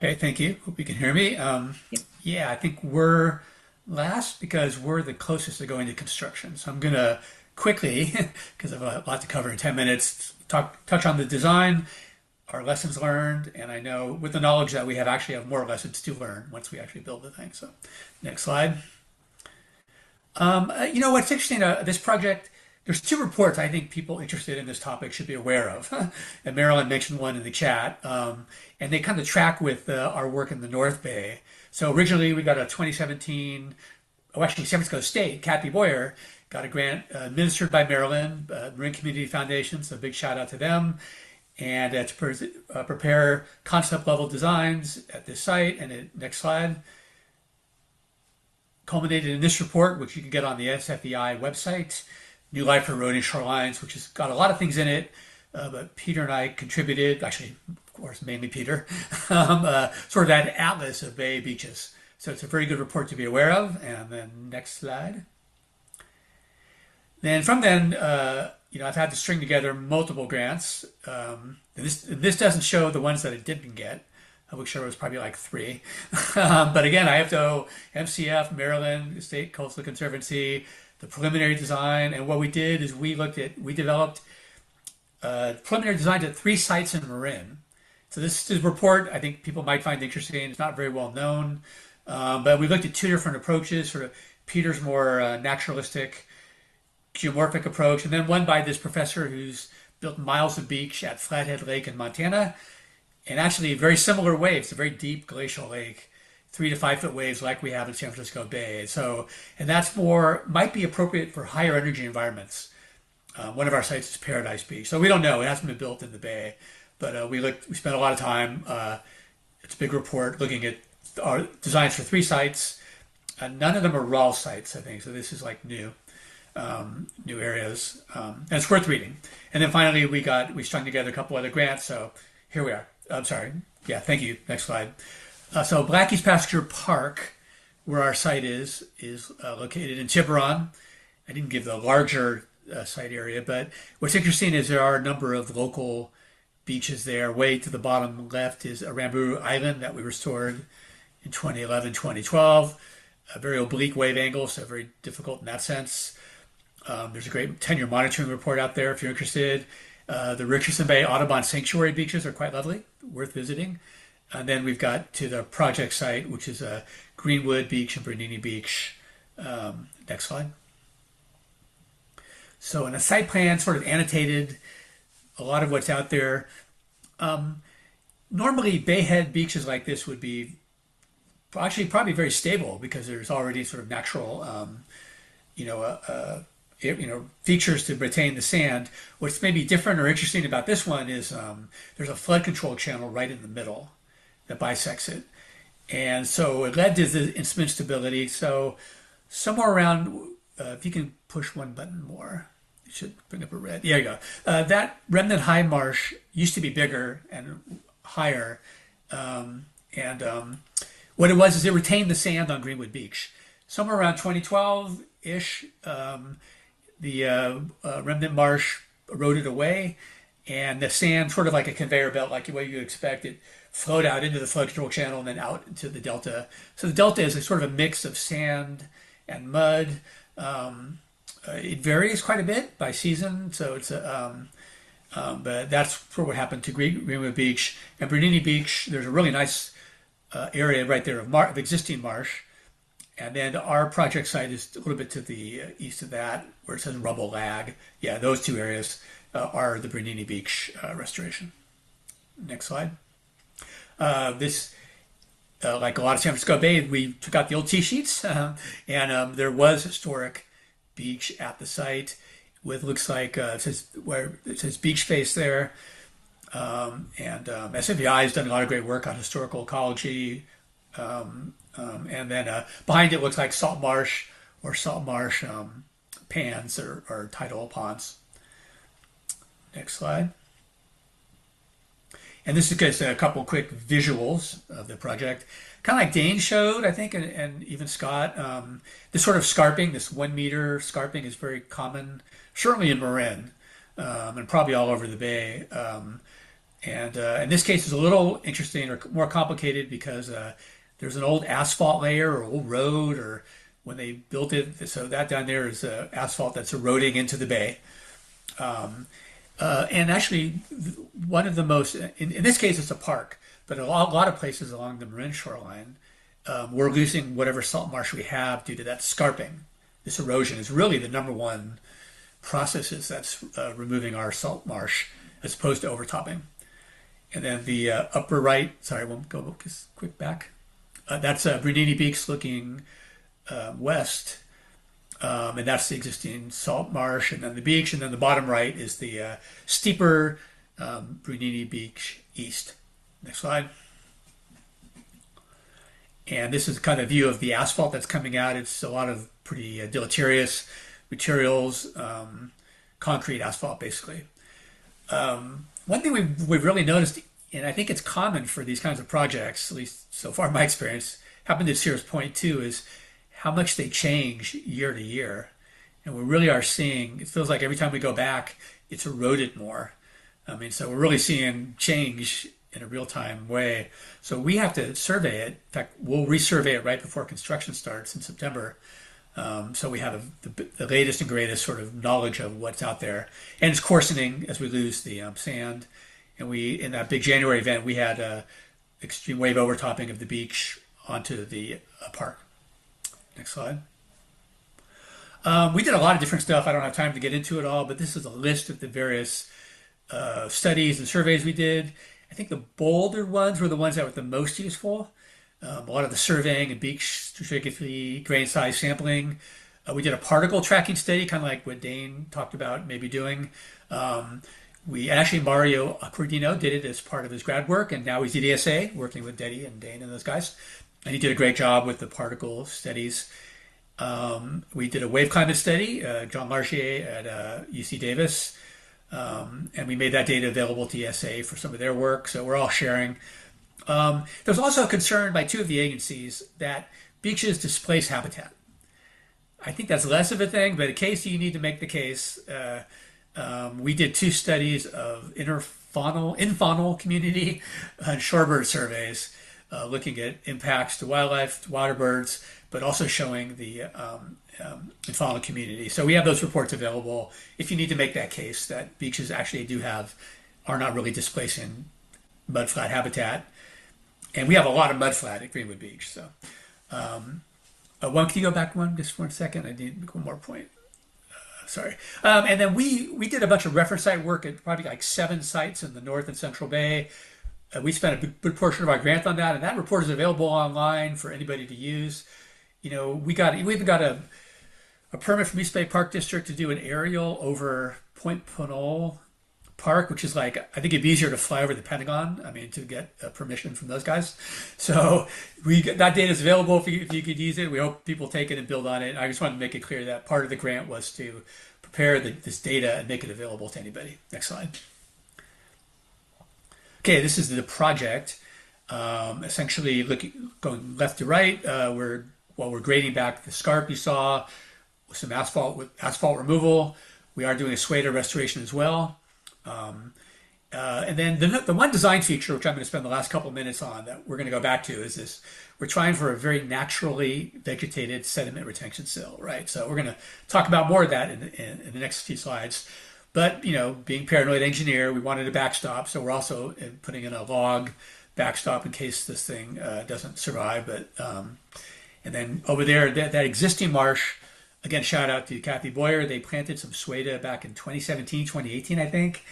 Okay, thank you. Hope you can hear me. Yep. Yeah, I think we're last because we're the closest to going to construction. So I'm gonna quickly, because I have a lot to cover in 10 minutes, touch on the design, our lessons learned, and I know with the knowledge that we actually have more lessons to learn once we actually build the thing. So next slide. What's interesting, this project, there's two reports I think people interested in this topic should be aware of. And Marilyn mentioned one in the chat. And they kind of track with our work in the North Bay. So originally we got a 2017, actually San Francisco State, Kathy Boyer, got a grant administered by Maryland, Marine Community Foundation, so big shout out to them. And prepare concept level designs at this site. And next slide culminated in this report, which you can get on the SFEI website, New Life for Road and Shorelines, which has got a lot of things in it. But Peter and I contributed, actually, of course, mainly Peter, sort of that atlas of bay beaches. So it's a very good report to be aware of. And then next slide. Then from then, I've had to string together multiple grants. This doesn't show the ones that I didn't get. I would sure it was probably like three. But again, I have to owe MCF, Maryland State Coastal Conservancy, the preliminary design. And what we did is we developed preliminary designs at three sites in Marin. So this is a report I think people might find interesting. It's not very well known. But we looked at two different approaches, sort of Peter's more naturalistic, geomorphic approach, and then one by this professor who's built miles of beach at Flathead Lake in Montana. And actually, very similar waves, a very deep glacial lake, 3 to 5 foot waves like we have in San Francisco Bay. And that's might be appropriate for higher energy environments. One of our sites is Paradise Beach. So we don't know, it hasn't been built in the Bay. But we spent a lot of time, it's a big report looking at our designs for three sites. None of them are raw sites, I think. So this is like new areas. And it's worth reading. And then finally, we strung together a couple other grants. So here we are. I'm sorry. Yeah, thank you. Next slide. So Blackie's Pasture Park, where our site is located in Tiburon. I didn't give the larger site area, but what's interesting is there are a number of local beaches there. Way to the bottom left is Aramburu Island that we restored in 2011, 2012. A very oblique wave angle, so very difficult in that sense. There's a great 10-year monitoring report out there if you're interested. The Richardson Bay Audubon Sanctuary beaches are quite lovely, worth visiting. And then we've got to the project site, which is Greenwood Beach and Brunini Beach. Next slide. So in a site plan, sort of annotated a lot of what's out there. Normally, bayhead beaches like this would be actually probably very stable because there's already sort of natural, features to retain the sand. What's maybe different or interesting about this one is there's a flood control channel right in the middle that bisects it. And so it led to the instrument stability. So somewhere around, if you can push one button more, it should bring up a red. There you go. That remnant high marsh used to be bigger and higher. What it was is it retained the sand on Greenwood Beach. Somewhere around 2012-ish, the remnant marsh eroded away, and the sand, sort of like a conveyor belt, like the way you expect it, flowed out into the flood control channel and then out into the delta. So the delta is a sort of a mix of sand and mud. It varies quite a bit by season, so but that's for what happened to Greenwood Beach and Brunini Beach. There's a really nice area right there of existing marsh. And then our project site is a little bit to the east of that, where it says Rubble Lag. Yeah, those two areas are the Brunini Beach restoration. Next slide. This, like a lot of San Francisco Bay, we took out the old T-sheets, and there was historic beach at the site with looks like it says beach face there. SFEI has done a lot of great work on historical ecology. And then behind it looks like salt marsh pans or tidal ponds. Next slide. And this is just a couple quick visuals of the project. Kind of like Dane showed, I think, and even Scott. This sort of scarping, this 1 meter scarping is very common, certainly in Marin, and probably all over the bay. And in this case, it's a little interesting or more complicated because there's an old asphalt layer or old road or when they built it. So that down there is asphalt that's eroding into the bay. And actually, one of the most, in this case, it's a park, but a lot of places along the Marin shoreline, we're losing whatever salt marsh we have due to that scarping. This erosion is really the number one processes that's removing our salt marsh as opposed to overtopping. And then the upper right, sorry, I won't go just quick back. That's Brunini Beach looking west, and that's the existing salt marsh, and then the beach, and then the bottom right is the steeper Brunini Beach east. Next slide. And this is kind of a view of the asphalt that's coming out. It's a lot of pretty deleterious materials, concrete asphalt, basically. One thing we've really noticed, and I think it's common for these kinds of projects, at least so far in my experience, happened at Sears Point too, is how much they change year to year. And we really are seeing, it feels like every time we go back, it's eroded more. I mean, so we're really seeing change in a real-time way. So we have to survey it. In fact, we'll resurvey it right before construction starts in September. So we have the latest and greatest sort of knowledge of what's out there. And it's coarsening as we lose the sand. And in that big January event, we had extreme wave overtopping of the beach onto the park. Next slide. We did a lot of different stuff. I don't have time to get into it all, but this is a list of the various studies and surveys we did. I think the bolder ones were the ones that were the most useful. A lot of the surveying and beach stratigraphy, grain size sampling. We did a particle tracking study, kind of like what Dane talked about maybe doing. Mario Accordino did it as part of his grad work, and now he's at ESA, working with Deddy and Dane and those guys. And he did a great job with the particle studies. We did a wave climate study, John Largier at UC Davis. And we made that data available to ESA for some of their work, so we're all sharing. There's also a concern by two of the agencies that beaches displace habitat. I think that's less of a thing, but in case you need to make the case, we did two studies of in-faunal community and shorebird surveys, looking at impacts to wildlife, to water birds, but also showing the in-faunal community. So we have those reports available if you need to make that case that beaches actually are not really displacing mudflat habitat. And we have a lot of mudflat at Greenwood Beach. So, can you go back just for 1 second? I need one more point. Sorry. And then we did a bunch of reference site work at probably like 7 sites in the North and Central Bay. We spent a good portion of our grant on that, and that report is available online for anybody to use. You know, we even got a permit from East Bay Park District to do an aerial over Point Pinole Park, which is like, I think it'd be easier to fly over the Pentagon, to get permission from those guys. So that data is available if you could use it. We hope people take it and build on it. I just wanted to make it clear that part of the grant was to prepare this data and make it available to anybody. Next slide. Okay, this is the project. Essentially, going left to right, we're grading back the scarp you saw with some asphalt removal. We are doing a SWADA restoration as well. And then the one design feature, which I'm going to spend the last couple of minutes on, that we're going to go back to, is this: we're trying for a very naturally vegetated sediment retention sill, right? So we're going to talk about more of that in the next few slides. But, being paranoid engineer, we wanted a backstop, so we're also putting in a log backstop in case this thing doesn't survive. But and then over there, that existing marsh, again, shout out to Kathy Boyer. They planted some SWADA back in 2017, 2018, I think.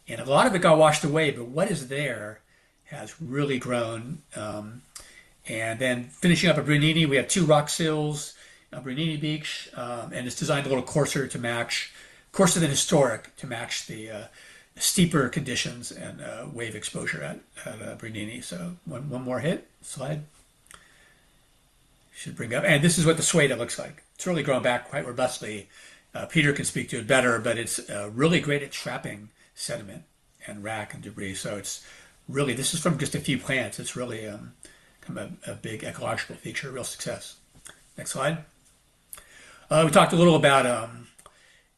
And a lot of it got washed away, but what is there has really grown. And then finishing up at Brunini, we have 2 rock sills on Brunini Beach, and it's designed a little coarser than historic, to match the steeper conditions and wave exposure at Brunini. So one more slide. Should bring up, and this is what the SWADA looks like. It's really grown back quite robustly. Peter can speak to it better, but it's really great at trapping sediment and rack and debris. So it's really, this is from just a few plants. It's really kind of a big ecological feature, a real success. Next slide. We talked a little about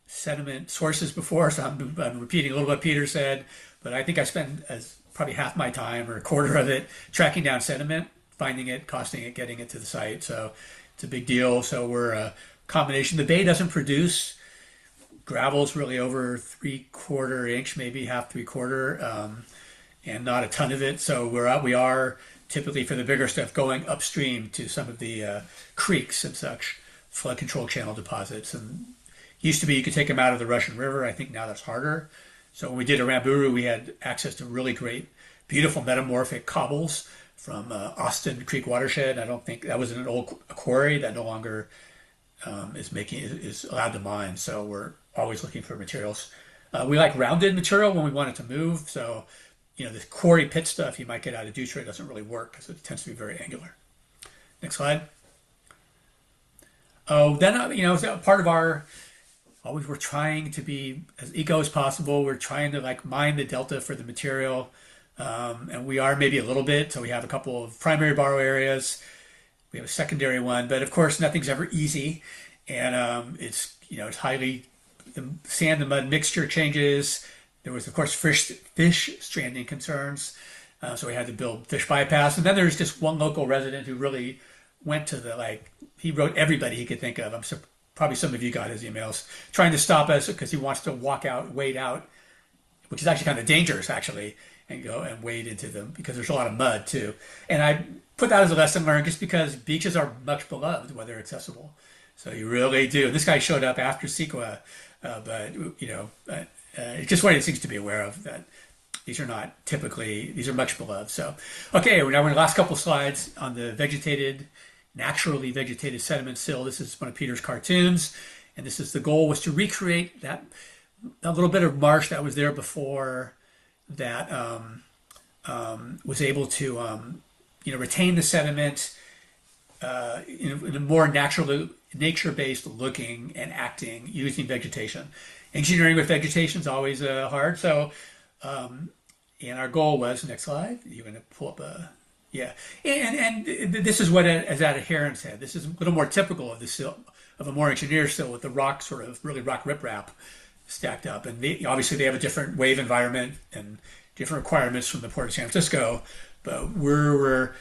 sediment sources before, so I'm repeating a little what Peter said, but I think I spend as probably half my time or a quarter of it tracking down sediment, finding it, costing it, getting it to the site. So it's a big deal. So we're a combination. The bay doesn't produce gravel's really over 3/4 inch, maybe half 3/4, and not a ton of it. So we are typically for the bigger stuff going upstream to some of the creeks and such, flood control channel deposits. And used to be you could take them out of the Russian River. I think now that's harder. So when we did Aramburu, we had access to really great, beautiful metamorphic cobbles from Austin Creek watershed. I don't think that was an old quarry that no longer is allowed to mine. So we're always looking for materials. We like rounded material when we want it to move. So, the quarry pit stuff you might get out of Dutra doesn't really work because it tends to be very angular. Next slide. Oh, then, part of our, always we're trying to be as eco as possible. We're trying to mine the delta for the material. And we are maybe a little bit. So we have a couple of primary borrow areas. We have a secondary one, but of course nothing's ever easy. And it's highly, the sand and mud mixture changes. There was, of course, fish stranding concerns. So we had to build fish bypass. And then there's just one local resident who really went to he wrote everybody he could think of. Probably some of you got his emails trying to stop us because he wants to wade out, which is actually kind of dangerous actually, and go and wade into them because there's a lot of mud too. And I put that as a lesson learned just because beaches are much beloved when they're accessible. So you really do. This guy showed up after Sequoia, but it's just one of the things to be aware of that these are much beloved. So, okay, now we're in the last couple slides on the naturally vegetated sediment sill. This is one of Peter's cartoons, and the goal was to recreate that a little bit of marsh that was there before that was able to retain the sediment in a more nature-based looking and acting using vegetation. Engineering with vegetation is always hard. So, and our goal was, next slide, you're going to pull up and this is what as that adherent said. This is a little more typical of the sill, of a more engineered sill with the rock sort of really rock riprap stacked up. And obviously they have a different wave environment and different requirements from the Port of San Francisco, but we're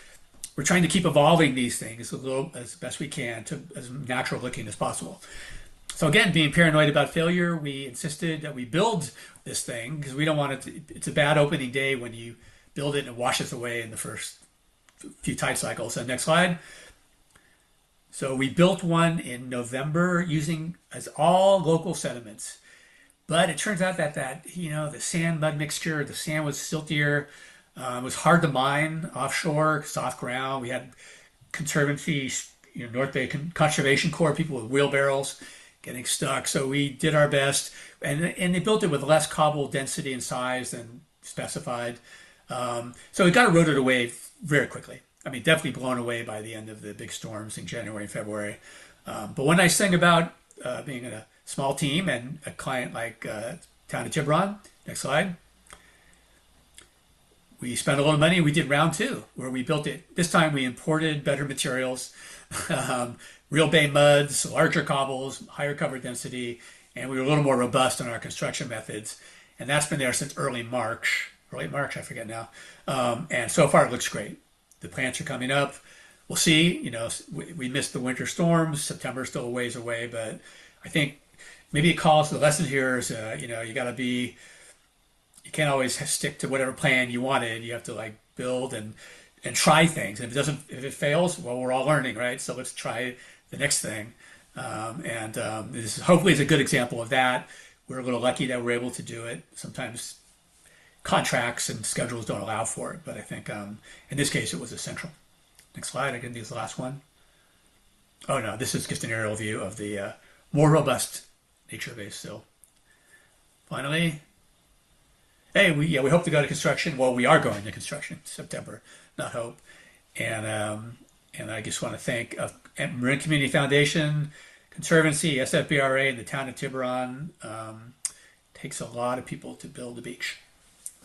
trying to keep evolving these things as best we can to as natural looking as possible. So again, being paranoid about failure, we insisted that we build this thing because we don't want it to, it's a bad opening day when you build it and it washes away in the first few tide cycles. So next slide. So we built one in November using as all local sediments. But it turns out that the sand mud mixture, the sand was siltier. It was hard to mine offshore, soft ground. We had conservancy, North Bay Conservation Corps people with wheelbarrows getting stuck. So we did our best, and they built it with less cobble density and size than specified. So it got eroded away very quickly. I mean, definitely blown away by the end of the big storms in January and February. But one nice thing about being in a small team and a client like Town of Tiburon, next slide. We spent a little money. We did round two, where we built it. This time we imported better materials, real bay muds, larger cobbles, higher cover density, and we were a little more robust in our construction methods. And that's been there since early March, I forget now. And so far it looks great. The plants are coming up. We'll see. We missed the winter storms. September's still a ways away, but I think maybe it calls the lesson here is, you got to be. You can't always stick to whatever plan you wanted. You have to build and try things. And if it fails, well, we're all learning, right? So let's try the next thing. This hopefully is a good example of that. We're a little lucky that we're able to do it. Sometimes contracts and schedules don't allow for it, but I think in this case it was essential. Next slide. I can do the last one. Oh no, this is just an aerial view of the more robust nature-based sill. Finally. Hey, we hope to go to construction. Well, we are going to construction in September, not hope. And I just want to thank Marin Community Foundation, Conservancy, SFBRA, and the Town of Tiburon. Takes a lot of people to build a beach.